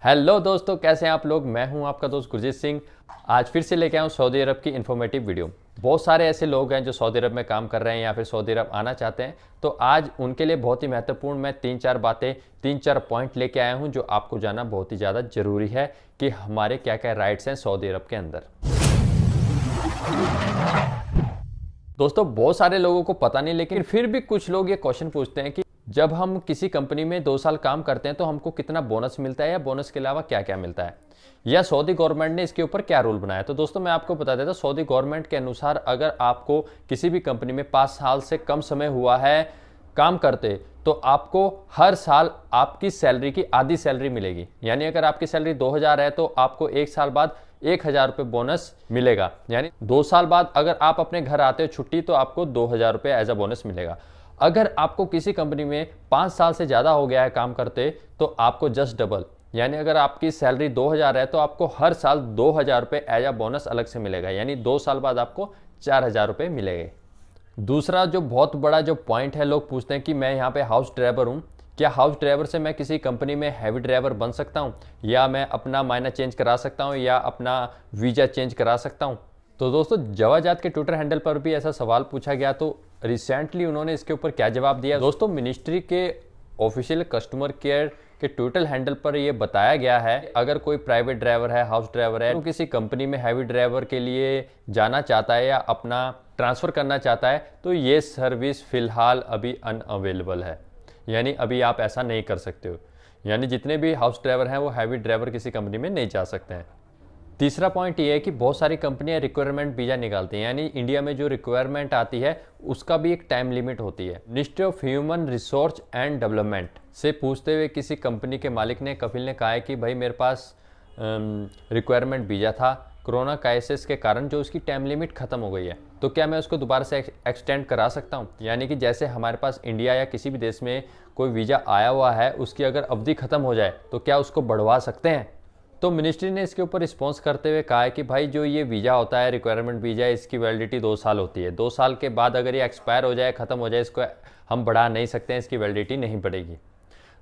Hello दोस्तों, कैसे हैं आप लोग। मैं हूं आपका दोस्त गुरजीत सिंह। आज फिर से लेके आया हूं सऊदी अरब की इन्फॉर्मेटिव वीडियो। बहुत सारे ऐसे लोग हैं जो सऊदी अरब में काम कर रहे हैं या फिर सऊदी अरब आना चाहते हैं, तो आज उनके लिए बहुत ही महत्वपूर्ण मैं तीन चार पॉइंट लेके आया हूं जो आपको जानना बहुत ही ज़्यादा ज़रूरी है कि हमारे क्या क्या राइट्स हैं सऊदी अरब के अंदर। दोस्तों, बहुत सारे लोगों को पता नहीं, लेकिन फिर भी कुछ लोग ये क्वेश्चन पूछते हैं कि जब हम किसी कंपनी में 2 साल काम करते हैं तो हमको कितना बोनस मिलता है या बोनस के अलावा क्या क्या मिलता है, या सऊदी गवर्नमेंट ने इसके ऊपर क्या रूल बनाया। तो दोस्तों, मैं आपको बता देता हूं, सऊदी गवर्नमेंट के अनुसार अगर आपको किसी भी कंपनी में 5 साल से कम समय हुआ है काम करते, तो आपको हर साल आपकी सैलरी की आधी सैलरी मिलेगी। यानी अगर आपकी सैलरी 2000 है तो आपको 1 साल बाद 1000 रुपये बोनस मिलेगा। यानी 2 साल बाद अगर आप अपने घर आते हो छुट्टी तो आपको 2000 रुपये एज अ बोनस मिलेगा। अगर आपको किसी कंपनी में 5 साल से ज़्यादा हो गया है काम करते, तो आपको जस्ट डबल, यानी अगर आपकी सैलरी 2000 है तो आपको हर साल 2000 रुपये एज अ बोनस अलग से मिलेगा। यानी 2 साल बाद आपको 4000 रुपये मिलेंगे। दूसरा जो बहुत बड़ा जो पॉइंट है, लोग पूछते हैं कि मैं यहाँ पे हाउस ड्राइवर हूँ, क्या हाउस ड्राइवर से मैं किसी कंपनी में हैवी ड्राइवर बन सकता हूँ, या मैं अपना मायना चेंज करा सकता हूँ, या अपना वीज़ा चेंज करा सकता हूँ। तो दोस्तों, जवाजात के ट्विटर हैंडल पर भी ऐसा सवाल पूछा गया, तो रिसेंटली उन्होंने इसके ऊपर क्या जवाब दिया। दोस्तों, मिनिस्ट्री के ऑफिशियल कस्टमर केयर के ट्विटर हैंडल पर यह बताया गया है, अगर कोई प्राइवेट ड्राइवर है, हाउस ड्राइवर है, तो किसी कंपनी में हैवी ड्राइवर के लिए जाना चाहता है या अपना ट्रांसफ़र करना चाहता है, तो ये सर्विस फ़िलहाल अभी अनअवेलेबल है। यानी अभी आप ऐसा नहीं कर सकते हो। यानी जितने भी हाउस ड्राइवर हैं वो हैवी ड्राइवर किसी कंपनी में नहीं जा सकते हैं। तीसरा पॉइंट ये है कि बहुत सारी कंपनियां रिक्वायरमेंट वीज़ा निकालती हैं, यानी इंडिया में जो रिक्वायरमेंट आती है उसका भी एक टाइम लिमिट होती है। Ministry of human resource and development से पूछते हुए किसी कंपनी के मालिक ने, कपिल ने कहा है कि भाई मेरे पास रिक्वायरमेंट वीज़ा था, कोरोना क्राइसिस के कारण जो उसकी टाइम लिमिट ख़त्म हो गई है, तो क्या मैं उसको दोबारा से एक्सटेंड करा सकता हूँ। यानी कि जैसे हमारे पास इंडिया या किसी भी देश में कोई वीज़ा आया हुआ है, उसकी अगर अवधि ख़त्म हो जाए तो क्या उसको बढ़वा सकते हैं। तो मिनिस्ट्री ने इसके ऊपर रिस्पॉन्स करते हुए कहा है कि भाई जो ये वीज़ा होता है, रिक्वायरमेंट वीज़ा, इसकी वैलिडिटी 2 साल होती है। 2 साल के बाद अगर ये एक्सपायर हो जाए, ख़त्म हो जाए, इसको हम बढ़ा नहीं सकते हैं, इसकी वैलिडिटी नहीं बढ़ेगी।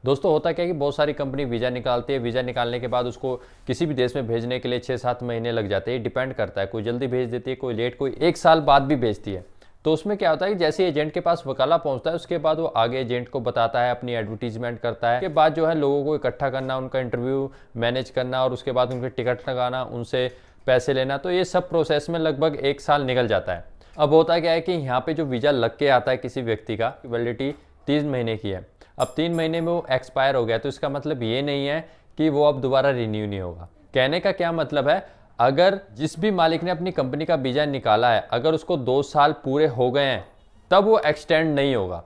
दोस्तों, होता क्या है कि बहुत सारी कंपनी वीज़ा निकालती है, वीज़ा निकालने के बाद उसको किसी भी देश में भेजने के लिए 6-7 महीने लग जाते हैं। डिपेंड करता है, कोई जल्दी भेज देती है, कोई लेट, कोई 1 साल बाद भी भेजती है। तो उसमें क्या होता है कि जैसे एजेंट के पास वकाला पहुंचता है, उसके बाद वो आगे एजेंट को बताता है, अपनी एडवर्टीजमेंट करता है। उसके बाद जो है लोगों को इकट्ठा करना, उनका इंटरव्यू मैनेज करना, और उसके बाद उनके टिकट लगाना, उनसे पैसे लेना, तो ये सब प्रोसेस में लगभग 1 साल निकल जाता है। अब होता क्या है कि यहाँ पे जो वीज़ा लग के आता है किसी व्यक्ति का, वैलिडिटी 3 महीने की है। अब 3 महीने में वो एक्सपायर हो गया, तो इसका मतलब ये नहीं है कि वो अब दोबारा रिन्यू नहीं होगा। कहने का क्या मतलब है, अगर जिस भी मालिक ने अपनी कंपनी का वीज़ा निकाला है, अगर उसको 2 साल पूरे हो गए हैं, तब वो एक्सटेंड नहीं होगा।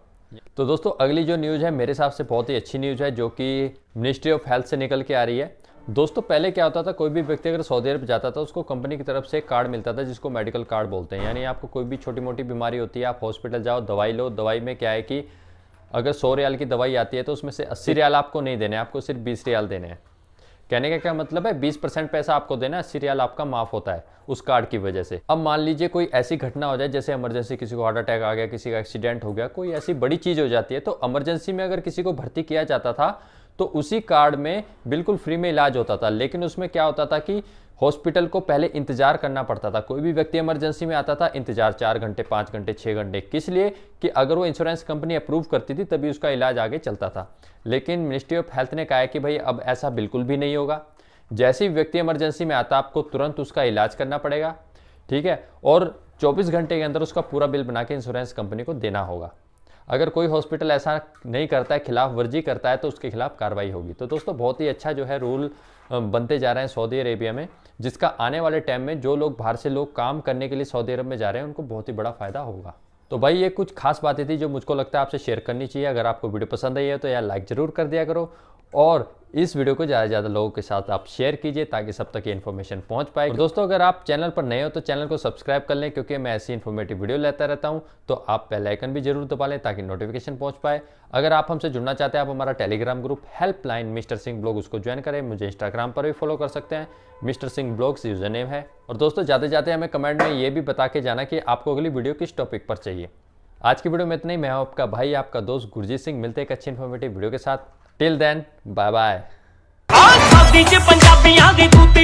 तो दोस्तों, अगली जो न्यूज़ है मेरे हिसाब से बहुत ही अच्छी न्यूज़ है, जो कि मिनिस्ट्री ऑफ हेल्थ से निकल के आ रही है। दोस्तों, पहले क्या होता था, कोई भी व्यक्ति अगर सऊदी अरब जाता था, उसको कंपनी की तरफ से एक कार्ड मिलता था जिसको मेडिकल कार्ड बोलते हैं। यानी आपको कोई भी छोटी मोटी बीमारी होती है, आप हॉस्पिटल जाओ, दवाई लो। दवाई में क्या है कि अगर 100 रियाल की दवाई आती है तो उसमें से 80 रियाल आपको नहीं देने, आपको सिर्फ 20 रियाल देने हैं। कहने का क्या मतलब है, 20% पैसा आपको देना, 80 रियाल आपका माफ होता है उस कार्ड की वजह से। अब मान लीजिए कोई ऐसी घटना हो जाए, जैसे इमरजेंसी, किसी को हार्ट अटैक आ गया, किसी का एक्सीडेंट हो गया, कोई ऐसी बड़ी चीज़ हो जाती है, तो इमरजेंसी में अगर किसी को भर्ती किया जाता था तो उसी कार्ड में बिल्कुल फ्री में इलाज होता था। लेकिन उसमें क्या होता था कि हॉस्पिटल को पहले इंतजार करना पड़ता था। कोई भी व्यक्ति इमरजेंसी में आता था, इंतजार 4 घंटे, 5 घंटे, 6 घंटे। किस लिए कि अगर वो इंश्योरेंस कंपनी अप्रूव करती थी तभी उसका इलाज आगे चलता था। लेकिन मिनिस्ट्री ऑफ हेल्थ ने कहा है कि भाई अब ऐसा बिल्कुल भी नहीं होगा। जैसे ही व्यक्ति इमरजेंसी में आता, आपको तुरंत उसका इलाज करना पड़ेगा, ठीक है, और 24 घंटे के अंदर उसका पूरा बिल बना के इंश्योरेंस कंपनी को देना होगा। अगर कोई हॉस्पिटल ऐसा नहीं करता है, खिलाफ वर्जी करता है, तो उसके खिलाफ कार्रवाई होगी। तो दोस्तों, बहुत ही अच्छा जो है रूल बनते जा रहे हैं सऊदी अरेबिया में, जिसका आने वाले टाइम में जो लोग बाहर से लोग काम करने के लिए सऊदी अरब में जा रहे हैं उनको बहुत ही बड़ा फायदा होगा। तो भाई, ये कुछ खास बातें थी जो मुझको लगता है आपसे शेयर करनी चाहिए। अगर आपको वीडियो पसंद आई है तो यार लाइक ज़रूर कर दिया करो, और इस वीडियो को ज़्यादा से ज़्यादा लोगों के साथ आप शेयर कीजिए ताकि सब तक ये इन्फॉर्मेशन पहुंच पाए। दोस्तों, अगर आप चैनल पर नए हो तो चैनल को सब्सक्राइब कर लें, क्योंकि मैं ऐसी इन्फॉर्मेटिव वीडियो लेता रहता हूं। तो आप बेल आइकन भी जरूर दबा लें ताकि नोटिफिकेशन पहुंच पाए। अगर आप हमसे जुड़ना चाहते हैं, आप हमारा Telegram group helpline mister Singh blog, उसको ज्वाइन करें। मुझे इंस्टाग्राम पर भी फॉलो कर सकते हैं, mister Singh blogs user name है। और दोस्तों, जाते जाते हमें कमेंट में ये भी बता के जाना कि आपको अगली वीडियो किस टॉपिक पर चाहिए। आज की वीडियो में इतना ही। मैं हूं आपका भाई, आपका दोस्त गुरजीत सिंह। मिलते हैं एक अच्छी इन्फॉर्मेटिव वीडियो के साथ। Till then, bye bye. वर्दी च पंजाबियां दी तूती